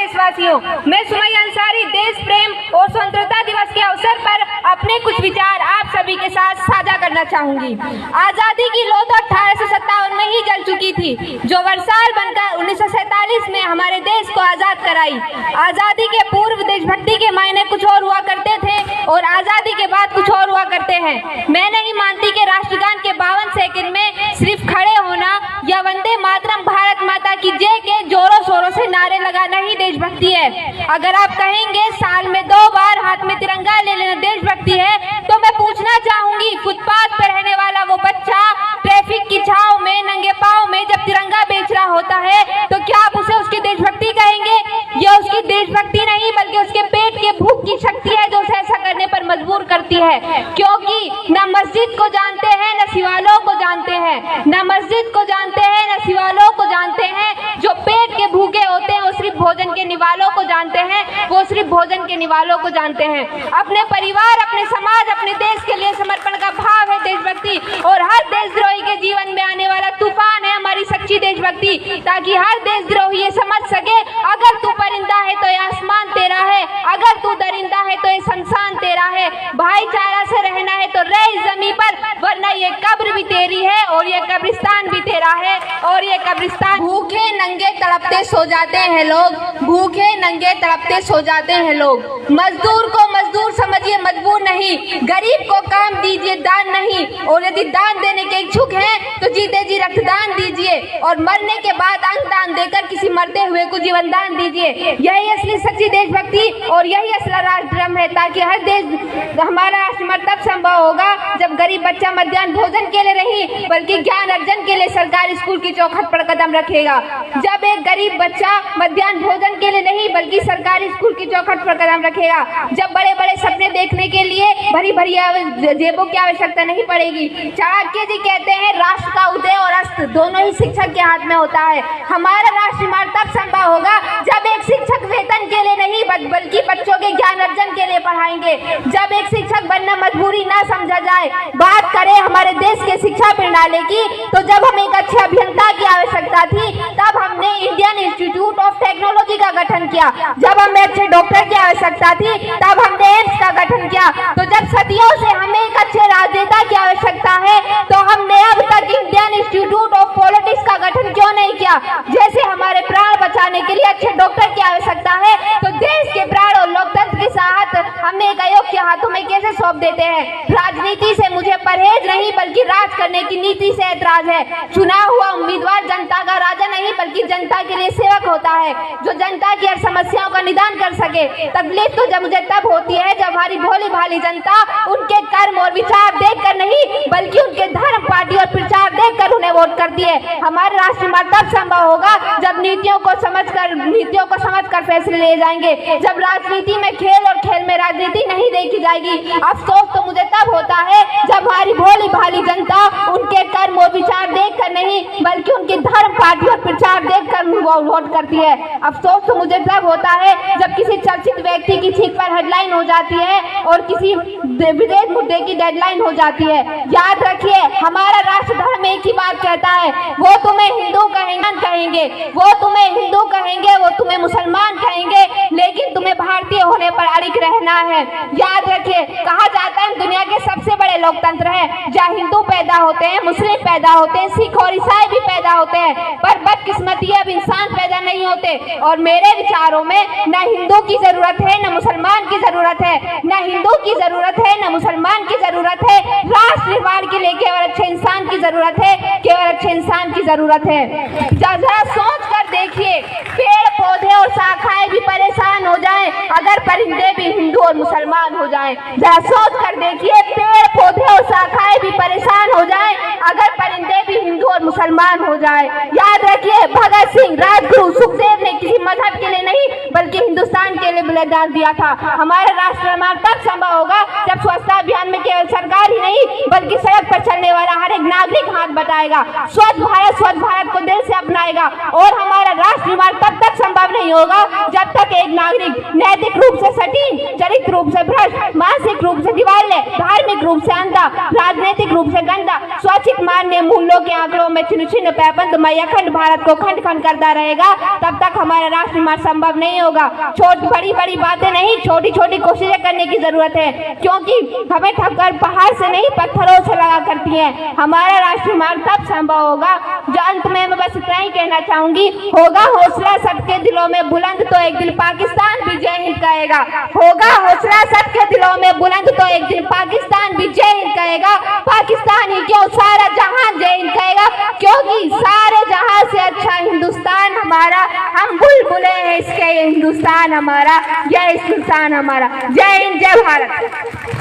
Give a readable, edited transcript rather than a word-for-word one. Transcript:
देशवासियों, मैं सुमैया अंसारी देश प्रेम और स्वतंत्रता दिवस के अवसर पर अपने कुछ विचार आप सभी के साथ साझा करना चाहूंगी। आजादी की लौ तो 1857 में ही जल चुकी थी, जो वर्षाल बनकर 1947 में हमारे देश को आजाद कराई। आजादी के पूर्व देशभक्ति के मायने कुछ और हुआ करते थे और आजादी के बाद कुछ और हुआ करते हैं। मैं नहीं मानती कि राष्ट्रगान के 52 सेकंड में सिर्फ खड़े होना या वंदे मातरम भारत माता की जय के जोरों शोरों से नारे लगाना ही देशभक्ति है। अगर आप कहेंगे साल में 2 बार हाथ में तिरंगा ले लेना देशभक्ति है, तो मैं पूछना चाहूंगी, फुटपाथ पर रहने वाला वो बच्चा ट्रैफिक की छांव में नंगे पांव में जब तिरंगा बेच रहा होता है, तो क्या आप उसे उसकी देशभक्ति कहेंगे? यह उसकी देशभक्ति नहीं बल्कि उसके पेट के भूख की शक्ति है जो उसे ऐसा करने पर मजबूर करती है, क्योंकि न मस्जिद को जानते हैं न शिवालयों को जानते हैं, न मस्जिद को जानते हैं न शिवालयों को जानते हैं। जो पेट के भूखे होते हैं वो सिर्फ भोजन के निवालों को जानते हैं, वो सिर्फ भोजन के निवालों को जानते हैं। अपने परिवार, अपने समाज, अपने देश के लिए समर्पण का भाव है देशभक्ति, और हर देशद्रोही के जीवन में आने वाला तूफान है हमारी सच्ची देशभक्ति, ताकि हर देशद्रोही ये समझ सके, अगर तू परिंदा है तो ये आसमान तेरा है, अगर तू दरिंदा है तो ये शमशान तेरा है। भाईचारा से रहना है तो रह इस जमीन पर, वरना ये कब्र भी तेरी है और ये कब्रिस्तान भी तेरा है और ये कब्रिस्तान। भूखे नंगे तड़पते सो जाते हैं लोग, भूखे नंगे तड़पते सो जाते हैं लोग। मजदूर को मजदूर समझिए, मजबूर नहीं। गरीब को काम दीजिए, दान नहीं। और यदि दान देने के इच्छुक हैं तो जीते जी रक्तदान दीजिए, और मरने के बाद अंग दान देकर किसी मरते हुए को जीवन दान दीजिए। यही असली सच्ची देशभक्ति और यही असला राष्ट्रधर्म है, ताकि हर देश हमारा राष्ट्र तब संभव होगा जब गरीब बच्चा मध्याह्न भोजन के लिए नहीं बल्कि ज्ञान अर्जन के लिए सरकारी स्कूल की चौखट पर कदम रखेगा। जब एक गरीब बच्चा मध्याह्न भोजन के लिए नहीं बल्कि सरकारी स्कूल की चौखट पर कदम रखेगा, जब बड़े बड़े सपने देखने के लिए भरी भरी जेबों की आवश्यकता नहीं पड़ेगी। चाणक्य जी कहते हैं, राष्ट्र का उदय और अस्त दोनों ही शिक्षक के हाथ में होता है। हमारा राष्ट्र निर्माण तब संभव होगा जब एक शिक्षक वेतन के लिए नहीं बल्कि बच्चों के ज्ञान अर्जन के लिए पढ़ाएंगे, जब एक शिक्षक बनना मजबूरी ना समझा जाए। बात करें हमारे देश के शिक्षा प्रणाली की, तो जब हमें एक अच्छे अभियंता की आवश्यकता थी तब हमने इंडियन इंस्टीट्यूट ऑफ टेक्नोलॉजी का गठन किया। जब हमें अच्छे डॉक्टर की आवश्यकता थी तब हमने एम्स का गठन किया। तो जब सदियों से हमें एक अच्छे राजनेता की आवश्यकता है तो हमने अब तक इंडियन इंस्टीट्यूट ऑफ पॉलिटिक्स का गठन क्यों नहीं किया? जैसे हमारे प्राण बचाने के लिए अच्छे डॉक्टर की आवश्यकता है, तो देश के प्राण और लोकतंत्र की साहत हमने एक अयोग्य हाथों में कैसे सौंप देते हैं? राजनीति से मुझे परहेज नहीं बल्कि राज करने की नीति से ऐतराज है। चुना हुआ उम्मीदवार जनता का राजा नहीं बल्कि जनता के लिए सेवक होता है, जो जनता की हर समस्याओं का निदान कर सके। तकलीफ तो जब मुझे तब होती है जब हमारी भोली भाली जनता उनके कर्म और विचार देखकर नहीं बल्कि उनके धर्म, पार्टी और प्रचार देखकर उन्हें वोट करती है। हमारे राष्ट्र निर्माण तब संभव होगा जब नीतियों को समझकर फैसले लिए जाएंगे, जब राजनीति में खेल और खेल में राजनीति नहीं देखी जाएगी। अफसोस तो मुझे तब होता है जब हमारी भोली भाली जनता उनके कर्म और विचार देखकर नहीं बल्कि उनकी धर्म, पार्टी और प्रचार देखकर वोट करती है। अफसोस तो मुझे तब होता है जब किसी चर्चित व्यक्ति की छींक पर हेडलाइन हो जाती है और किसी विदेश मुद्दे की डेडलाइन हो जाती है। याद रखिए, हमारा राष्ट्र धर्म एक ही बात कहता है, वो तुम्हें हिंदू कहेंगे, वो तुम्हें हिंदू कहेंगे, वो तुम्हें मुसलमान कहेंगे, लेकिन तुम्हें भारतीय होने पर अड़िग रहना है। याद रखिए, कहा जाता है दुनिया के सबसे बड़े लोकतंत्र है जहाँ हिंदू पैदा होते हैं, मुस्लिम पैदा होते हैं, सिख और ईसाई भी पैदा होते हैं, पर बदकिस्मती अब इंसान पैदा नहीं होते। और मेरे विचारों में न हिंदू की जरूरत है न मुसलमान की जरूरत है, न हिंदू की जरूरत है न मुसलमान की जरूरत है। राष्ट्र निर्माण के लिए केवल अच्छे इंसान की जरूरत है, केवल अच्छे इंसान की जरूरत है। जरा सोच कर देखिए, पेड़ पौधे और शाखाएं भी परेशान हो जाएं अगर परिंदे भी हिंदू और मुसलमान हो जाएं। जरा सोच कर देखिए, पेड़ पौधे और शाखाएं भी परेशान हो जाएं अगर परिंदे भी हिंदू और मुसलमान हो जाएं। याद रखिए, भगत सिंह, राजगुरु, सुखदेव ने किसी मजहब के लिए नहीं बल्कि हिंदुस्तान के लिए बलिदान दिया था। हमारा राष्ट्र निर्माण तब संभव होगा जब स्वच्छता अभियान में केवल सरकार ही नहीं बल्कि सड़क पर चलने वाला हर एक नागरिक हाथ बटाएगा, स्वच्छ भारत को दिल से अपनाएगा। और हमारा राष्ट्र निर्माण तब तक संभव नहीं होगा जब तक एक नागरिक नैतिक रूप से सटीक, चरित्र रूप से भ्रष्ट, मानसिक रूप से दिवाले, धार्मिक रूप से अंधा, राजनीतिक रूप से गंदा, स्वैच्छिक मान्य मूल्यों के आंकड़ों में छिन्न छिन्न पैबंदमय अखंड भारत को खंड खंड करता रहेगा, तब तक हमारा राष्ट्र निर्माण संभव नहीं होगा। बड़ी बड़ी बातें नहीं, छोटी छोटी कोशिशें करने की जरूरत है, क्योंकि हमें ठक्कर पहाड़ से नहीं पत्थरों से लगा करती है। हमारा राष्ट्र निर्माण तब संभव होगा। जो अंत में मैं बस इतना ही कहना चाहूंगी, होगा हौसला सबके दिलों में बुलंद तो एक दिन पाकिस्तान भी जय हिंद कहेगा। होगा हौसला सबके दिलों में बुलंद तो एक दिन पाकिस्तान भी जय हिंद कहेगा। पाकिस्तान ही क्यों, सारा जहां जय हिंद कहेगा, क्योंकि सारे जहां से अच्छा हिंदुस्तान हमारा, हम बुलबुले हैं इसके, हिंदुस्तान हमारा, जय हिंदुस्तान हमारा। जय हिंद, जय भारत।